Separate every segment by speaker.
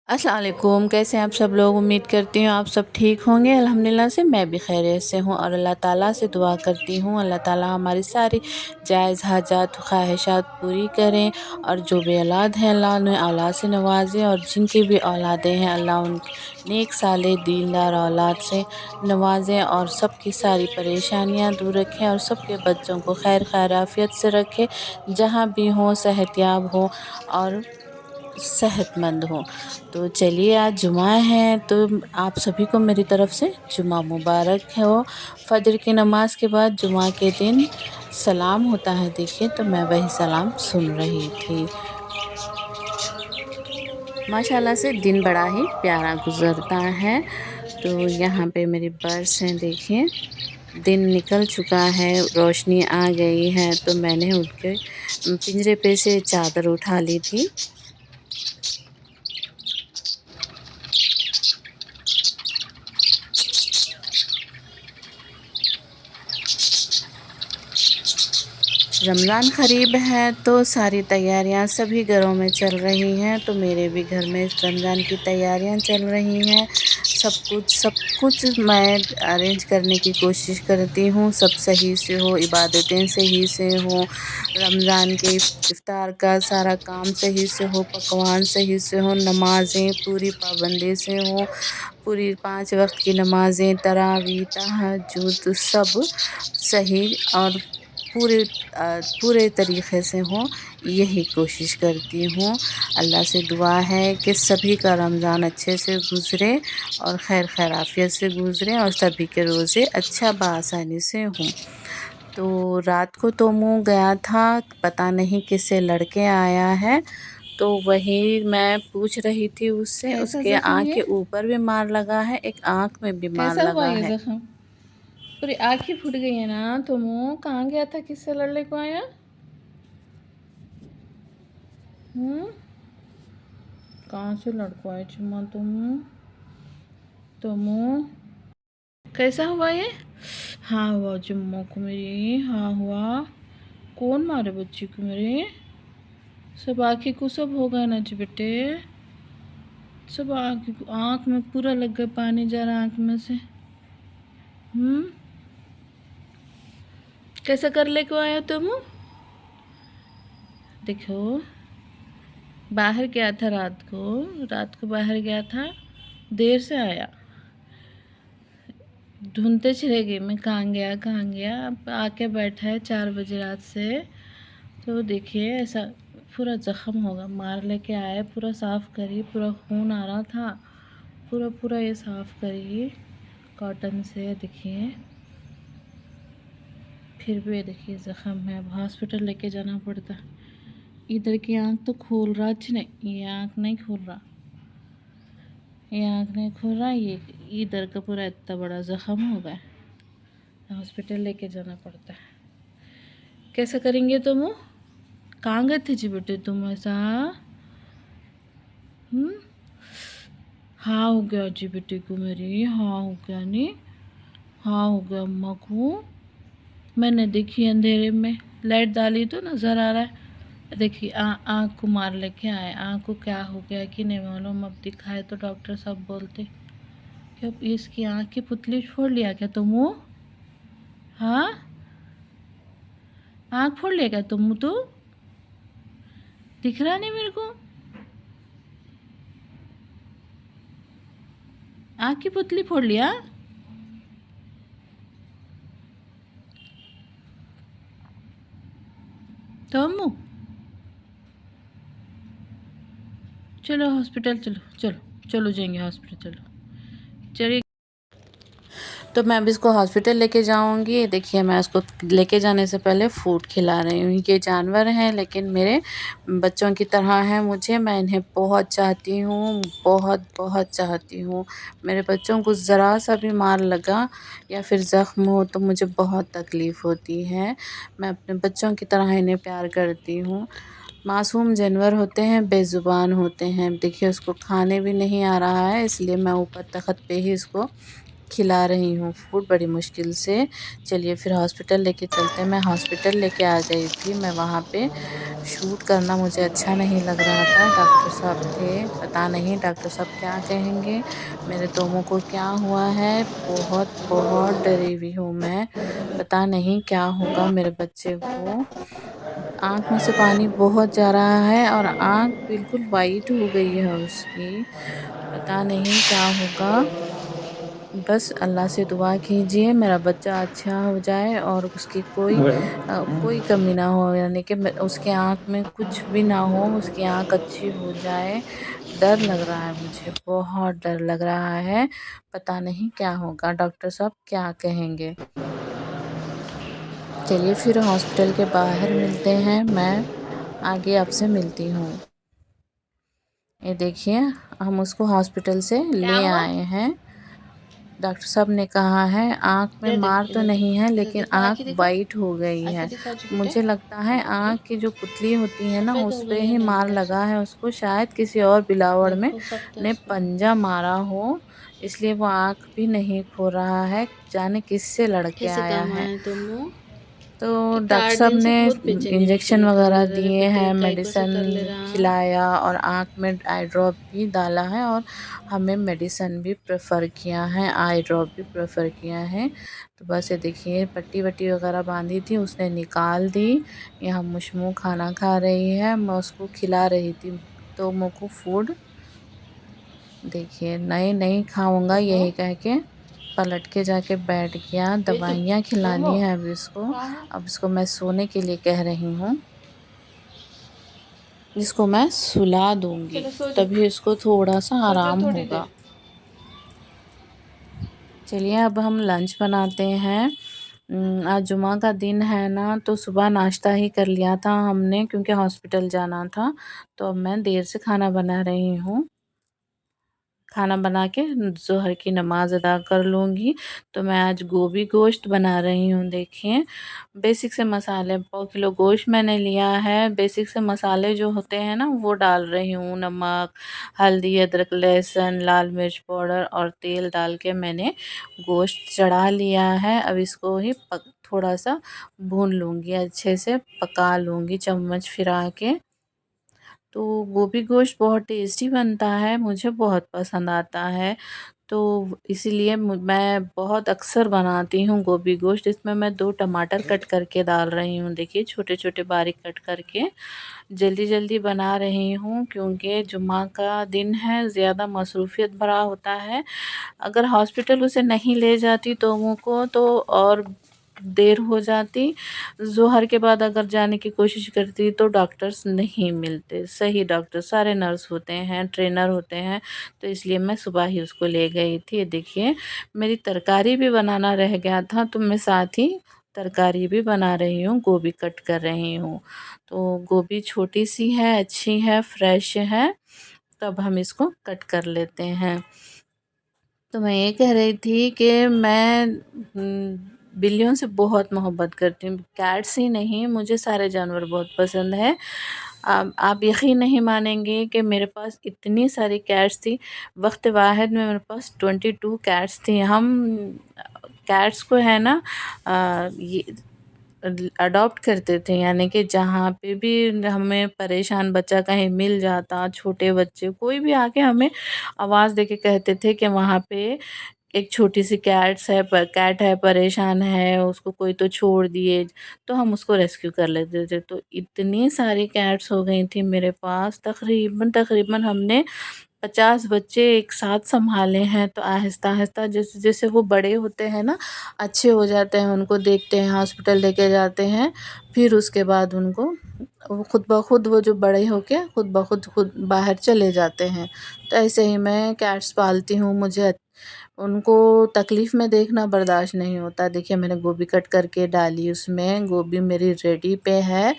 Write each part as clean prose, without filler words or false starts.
Speaker 1: अस्सलाम वालेकुम। कैसे हैं आप सब लोग? उम्मीद करती हूँ आप सब ठीक होंगे। अल्हम्दुलिल्लाह से मैं भी खैरियत से हूँ और अल्लाह ताला से दुआ करती हूँ अल्लाह ताला हमारी सारी जायज़ हाजात ख्वाहिशात पूरी करें, और जो भी औलाद हैं अल्लाह उन्हें औलाद से नवाज़ें, और जिनकी भी औलादें हैं अल्लाह उन नेक साले दीनदार औलाद से नवाज़ें, और सबकी सारी परेशानियाँ दूर रखें और सबके बच्चों को खैर खैर आफियत से रखें, जहाँ भी हों सेहतयाब हों और सेहतमंद हो। तो चलिए, आज जुमा है तो आप सभी को मेरी तरफ से जुमा मुबारक हो। फ़जर की नमाज के बाद जुमा के दिन सलाम होता है, देखिए तो मैं वही सलाम सुन रही थी। माशाल्लाह से दिन बड़ा ही प्यारा गुज़रता है। तो यहाँ पे मेरी बर्ड्स हैं, देखिए दिन निकल चुका है, रोशनी आ गई है, तो मैंने उनके पिंजरे पे से चादर उठा ली थी। रमज़ान क़रीब है तो सारी तैयारियां सभी घरों में चल रही हैं, तो मेरे भी घर में रमज़ान की तैयारियां चल रही हैं। सब कुछ मैं अरेंज करने की कोशिश करती हूँ, सब सही से हो, इबादतें सही से हों, रमज़ान के इफ्तार का सारा काम सही से हो, पकवान सही से हो, नमाज़ें पूरी पाबंदी से हों, पूरी 5 वक्त की नमाज़ें, तरावी, तहज्जुद सब सही और पूरे तरीक़े से हों, यही कोशिश करती हूँ। अल्लाह से दुआ है कि सभी का रमज़ान अच्छे से गुज़रे और खैर खैर आफ़ियत से गुज़रे और सभी के रोज़े अच्छा बआसानी से हों। तो रात को तो मुँह गया था, पता नहीं किससे लड़के आया है, तो वही मैं पूछ रही थी उससे।
Speaker 2: कैसा
Speaker 1: उसके
Speaker 2: जख्म
Speaker 1: आँख
Speaker 2: ये?
Speaker 1: के ऊपर भी मार लगा है, एक आँख में भी मार
Speaker 2: कैसा हुआ
Speaker 1: लगा
Speaker 2: ये
Speaker 1: है।
Speaker 2: जख्म? पूरी आँख ही फूट गई है ना। तो मुँह कहाँ गया था, किससे लड़ने को आया? कहाँ से लड़को आए चुम्मा तुम कैसा हुआ ये? हाँ हुआ चुम्मा को मेरी, हाँ हुआ। कौन मारे बच्ची को मेरे? सब आँखी को सब हो गया ना जी बेटे, सब आँख में पूरा लग गया, पानी जा रहा आँख में से। कैसा कर ले को आया तुम? देखो बाहर गया था रात को बाहर गया था, देर से आया, ढूंढते चले गए मैं कहाँ गया। अब आके बैठा है 4 बजे रात से। तो देखिए ऐसा पूरा ज़ख्म होगा, मार लेके आया, पूरा साफ़ करिए, पूरा खून आ रहा था, पूरा ये साफ़ करिए कॉटन से। देखिए फिर भी देखिए ज़ख्म है, अब हॉस्पिटल लेके जाना पड़ता। इधर की आँख तो खोल रहा नहीं, ये आँख नहीं खोल रहा, ये इधर का पूरा इतना बड़ा ज़ख्म हो गया, हॉस्पिटल लेके जाना पड़ता है। कैसा करेंगे तुम? कहाँ गए थे जी बेटे तुम ऐसा? हाँ हो गया जी बेटे को मेरी, हाँ हो गया नहीं, हाँ हो गया अम्मा को। मैंने देखी अंधेरे में लाइट डाली तो नज़र आ रहा है। देखिए आँख को मार लेके आए, आँख को क्या हो गया कि नहीं मालूम, अब दिखाए तो डॉक्टर साहब बोलते कि अब इसकी आँख की पुतली फोड़ लिया क्या तुम? हाँ आँख फोड़ लिया क्या तुम? तो दिख रहा नहीं मेरे को, आँख की पुतली फोड़ लिया। तो अम्मू चलो हॉस्पिटल, चलो जाएंगे हॉस्पिटल, चलिए।
Speaker 1: तो मैं अभी इसको हॉस्पिटल लेके जाऊंगी। देखिए मैं इसको लेके जाने से पहले फूड खिला रही हूँ। ये जानवर हैं लेकिन मेरे बच्चों की तरह हैं मुझे, मैं इन्हें बहुत चाहती हूँ, बहुत चाहती हूँ। मेरे बच्चों को ज़रा सा भी मार लगा या फिर ज़ख्म हो तो मुझे बहुत तकलीफ़ होती है। मैं अपने बच्चों की तरह इन्हें प्यार करती हूँ। मासूम जानवर होते हैं, बेज़ुबान होते हैं। देखिए उसको खाने भी नहीं आ रहा है, इसलिए मैं ऊपर तख़्त पे ही इसको کھلا رہی ہوں فوڈ بڑی مشکل سے۔ چلیے پھر ہاسپٹل لے کے چلتے ہیں۔ میں ہاسپٹل لے کے آ گئی تھی۔ میں وہاں پہ شوٹ کرنا مجھے اچھا نہیں لگ رہا تھا۔ ڈاکٹر صاحب تھے، پتہ نہیں ڈاکٹر صاحب کیا کہیں گے، میرے تومو کو کیا ہوا ہے۔ بہت بہت ڈری ہوئی ہوں میں، پتہ نہیں کیا ہوگا میرے بچے کو۔ آنکھ میں سے پانی بہت جا رہا ہے اور آنکھ بالکل وائٹ ہو گئی ہے اس کی، پتہ نہیں کیا ہوگا۔ بس اللہ سے دعا کیجیے میرا بچہ اچھا ہو جائے اور اس کی کوئی کمی نہ ہو، یعنی کہ اس کے آنکھ میں کچھ بھی نہ ہو، اس کی آنکھ اچھی ہو جائے۔ ڈر لگ رہا ہے مجھے، بہت ڈر لگ رہا ہے، پتہ نہیں کیا ہوگا، ڈاکٹر صاحب کیا کہیں گے۔ چلیے پھر ہاسپٹل کے باہر ملتے ہیں، میں آگے آپ سے ملتی ہوں۔ یہ دیکھیے ہم اس کو ہاسپٹل سے لے آئے ہیں۔ ڈاکٹر صاحب نے کہا ہے آنکھ میں مار تو نہیں ہے لیکن آنکھ وائٹ ہو گئی ہے۔ مجھے لگتا ہے آنکھ کی جو پتلی ہوتی ہے نا اس پہ ہی مار لگا ہے اس کو، شاید کسی اور بلاوڑ میں نے پنجہ مارا ہو، اس لیے وہ آنکھ بھی نہیں کھول رہا ہے، جانے کس سے لڑ کے آیا ہے۔ تو ڈاکٹر صاحب نے انجیکشن وغیرہ دیے ہیں، میڈیسن کھلایا اور آنکھ میں آئی ڈراپ بھی ڈالا ہے اور ہمیں میڈیسن بھی پریفر کیا ہے، آئی ڈراپ بھی پریفر کیا ہے۔ تو بس یہ دیکھیے پٹی وٹی وغیرہ باندھی تھی اس نے نکال دی۔ یہاں مشمو کھانا کھا رہی ہے، میں اس کو کھلا رہی تھی تومو کو فوڈ۔ دیکھیے نہیں کھاؤں گا یہی کہہ کے پلٹ کے جا کے بیٹھ گیا۔ دوائیاں کھلانی ہے اب اس کو، اب اس کو میں سونے کے لیے کہہ رہی ہوں، جس کو میں سلا دوں گی تبھی اس کو تھوڑا سا آرام ہوگا۔ چلیے اب ہم لنچ بناتے ہیں۔ آج جمعہ کا دن ہے نا تو صبح ناشتہ ہی کر لیا تھا ہم نے کیونکہ ہاسپٹل جانا تھا، تو اب میں دیر سے کھانا بنا رہی ہوں۔ کھانا بنا کے ظہر کی نماز ادا کر لوں گی۔ تو میں آج گوبھی گوشت بنا رہی ہوں۔ دیکھیں بیسک سے مسالے، 1.5 کلو گوشت میں نے لیا ہے، بیسک سے مسالے جو ہوتے ہیں نا وہ ڈال رہی ہوں، نمک، ہلدی، ادرک، لہسن، لال مرچ پاؤڈر اور تیل ڈال کے میں نے گوشت چڑھا لیا ہے۔ اب اس کو ہی تھوڑا سا بھون لوں گی، اچھے سے پکا لوں گی چمچ پھرا کے۔ تو گوبھی گوشت بہت ٹیسٹی بنتا ہے، مجھے بہت پسند آتا ہے، تو اسی لیے میں بہت اکثر بناتی ہوں گوبھی گوشت۔ اس میں میں 2 ٹماٹر کٹ کر کے ڈال رہی ہوں، دیکھیے چھوٹے چھوٹے باریک کٹ کر کے، جلدی جلدی بنا رہی ہوں کیونکہ جمعہ کا دن ہے، زیادہ مصروفیت بھرا ہوتا ہے۔ اگر ہاسپٹل اسے نہیں لے جاتی تومو کو تو اور دیر ہو جاتی، ظہر کے بعد اگر جانے کی کوشش کرتی تو ڈاکٹرز نہیں ملتے، صحیح ڈاکٹر سارے نرس ہوتے ہیں، ٹرینر ہوتے ہیں، تو اس لیے میں صبح ہی اس کو لے گئی تھی۔ دیکھیے میری ترکاری بھی بنانا رہ گیا تھا تو میں ساتھ ہی ترکاری بھی بنا رہی ہوں، گوبھی کٹ کر رہی ہوں۔ تو گوبھی چھوٹی سی ہے، اچھی ہے، فریش ہے، تب ہم اس کو کٹ کر لیتے ہیں۔ تو میں یہ کہہ رہی تھی کہ میں بلیوں سے بہت محبت کرتی ہوں، کیٹس ہی نہیں، مجھے سارے جانور بہت پسند ہے۔ آپ یقین نہیں مانیں گے کہ میرے پاس اتنی ساری کیٹس تھی، وقت واحد میں میرے پاس 22 کیٹس تھی۔ ہم کیٹس کو ہے نا اڈاپٹ کرتے تھے، یعنی کہ جہاں پہ بھی ہمیں پریشان بچہ کہیں مل جاتا، چھوٹے بچے کوئی بھی آ کے ہمیں آواز دے کے کہتے تھے کہ وہاں پہ ایک چھوٹی سی کیٹ ہے، پریشان ہے، اس کو کوئی تو چھوڑ دیے، تو ہم اس کو ریسکیو کر لیتے تھے۔ تو اتنی ساری کیٹس ہو گئی تھی میرے پاس، تقریباً ہم نے 50 بچے ایک ساتھ سنبھالے ہیں۔ تو آہستہ آہستہ جیسے جیسے وہ بڑے ہوتے ہیں نا، اچھے ہو جاتے ہیں، ان کو دیکھتے ہیں، ہاسپٹل لے کے جاتے ہیں، پھر اس کے بعد ان کو خود بخود وہ جو بڑے ہو کے خود باہر چلے جاتے ہیں۔ تو ایسے ہی میں کیٹس پالتی ہوں، مجھے ان کو تکلیف میں دیکھنا برداشت نہیں ہوتا۔ دیکھیے میں نے گوبھی کٹ کر کے ڈالی، اس میں گوبھی میری ریڈی پہ ہے۔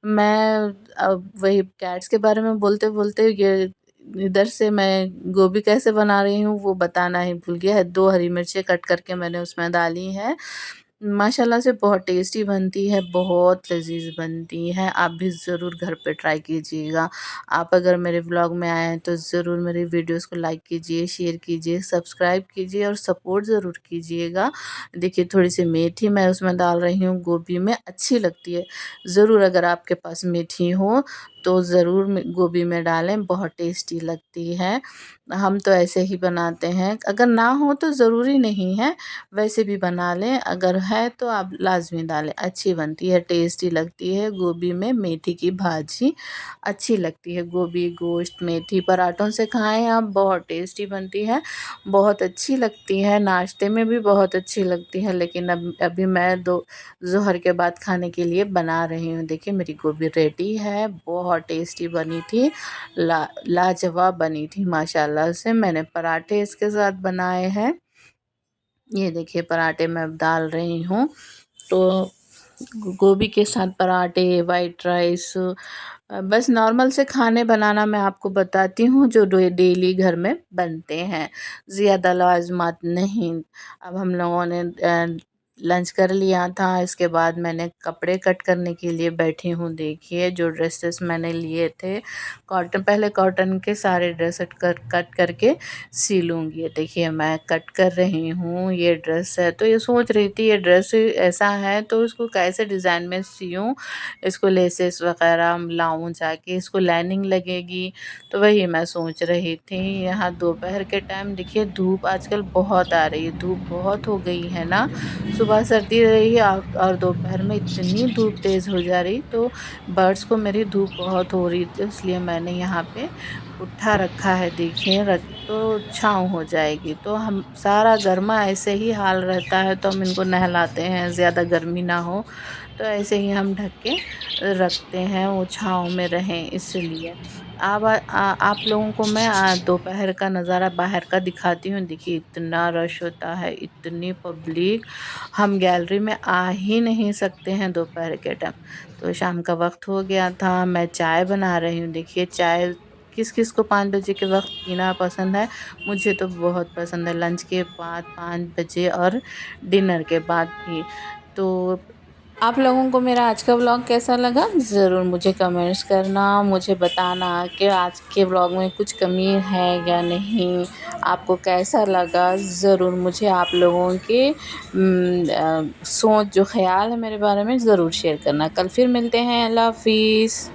Speaker 1: میں اب وہی کیٹس کے بارے میں بولتے بولتے یہ ادھر سے میں گوبھی کیسے بنا رہی ہوں وہ بتانا ہی بھول گیا ہے۔ 2 ہری مرچیں کٹ کر کے میں نے اس میں ڈالی ہے، माशाल्लाह से बहुत टेस्टी बनती है, बहुत लज़ीज़ बनती है। आप भी ज़रूर घर पे ट्राई कीजिएगा। आप अगर मेरे व्लॉग में आए हैं तो ज़रूर मेरी वीडियोस को लाइक कीजिए, शेयर कीजिए, सब्सक्राइब कीजिए और सपोर्ट ज़रूर कीजिएगा। देखिए थोड़ी सी मेथी मैं उसमें डाल रही हूँ, गोभी में अच्छी लगती है। ज़रूर अगर आपके पास मेथी हो तो ज़रूर गोभी में डालें, बहुत टेस्टी लगती है। हम तो ऐसे ही बनाते हैं, अगर ना हो तो ज़रूरी नहीं है, वैसे भी बना लें, अगर है तो आप लाज़मी डालें, अच्छी बनती है, टेस्टी लगती है। गोभी में मेथी की भाजी अच्छी लगती है, गोभी, गोश्त, मेथी पराठों से खाएं आप, बहुत टेस्टी बनती है, बहुत अच्छी लगती है, नाश्ते में भी बहुत अच्छी लगती है। लेकिन अब अभी मैं ज़ोहर के बाद खाने के लिए बना रही हूँ। देखिए मेरी गोभी रेडी है, बहुत टेस्टी बनी थी, लाजवाब बनी थी माशाल्लाह से। मैंने पराठे इसके साथ बनाए हैं, ये देखिए पराठे मैं अब डाल रही हूँ। तो गोभी के साथ पराठे, वाइट राइस, बस नॉर्मल से खाने बनाना मैं आपको बताती हूँ जो डेली घर में बनते हैं, ज़्यादा लाज़िमात नहीं। अब हम लोगों ने लंच कर लिया था, इसके बाद मैंने कपड़े कट करने के लिए बैठी हूँ। देखिए जो ड्रेसेस मैंने लिए थे कॉटन, पहले कॉटन के सारे ड्रेस कट करके सी लूँगी। ये देखिए मैं कट कर रही हूँ, ये ड्रेस है तो ये सोच रही थी ये ड्रेस ऐसा है तो इसको कैसे डिज़ाइन में सियूँ, इसको लेसेस वगैरह लाऊं जाके, इसको लाइनिंग लगेगी, तो वही मैं सोच रही थी। यहाँ दोपहर के टाइम देखिए धूप आजकल बहुत आ रही है, धूप बहुत हो गई है ना, सुबह सर्दी रही और दोपहर में इतनी धूप तेज़ हो जा रही, तो बर्ड्स को मेरी धूप बहुत हो रही थी, इसलिए मैंने यहाँ पे पुट्ठा रखा है। देखिए रख तो छाँव हो जाएगी, तो हम सारा गर्मा ऐसे ही हाल रहता है तो हम इनको नहलाते हैं, ज़्यादा गर्मी ना हो तो ऐसे ही हम ढक के रखते हैं, वो छाँव में रहें इसलिए। अब आप लोगों को मैं दोपहर का नज़ारा बाहर का दिखाती हूँ। देखिए इतना रश होता है, इतनी पब्लिक, हम गैलरी में आ ही नहीं सकते हैं दोपहर के टाइम। तो शाम का वक्त हो गया था, मैं चाय बना रही हूँ। देखिए चाय किस किस को 5 बजे के वक्त पीना पसंद है, मुझे तो बहुत पसंद है, लंच के बाद 5 बजे और डिनर के बाद भी। तो आप लोगों को मेरा आज का व्लॉग कैसा लगा, ज़रूर मुझे कमेंट्स करना, मुझे बताना कि आज के व्लॉग में कुछ कमी है या नहीं, आपको कैसा लगा। ज़रूर मुझे आप लोगों के सोच जो ख़्याल है मेरे बारे में ज़रूर शेयर करना। कल फिर मिलते हैं, अल्लाह हाफ़िज़।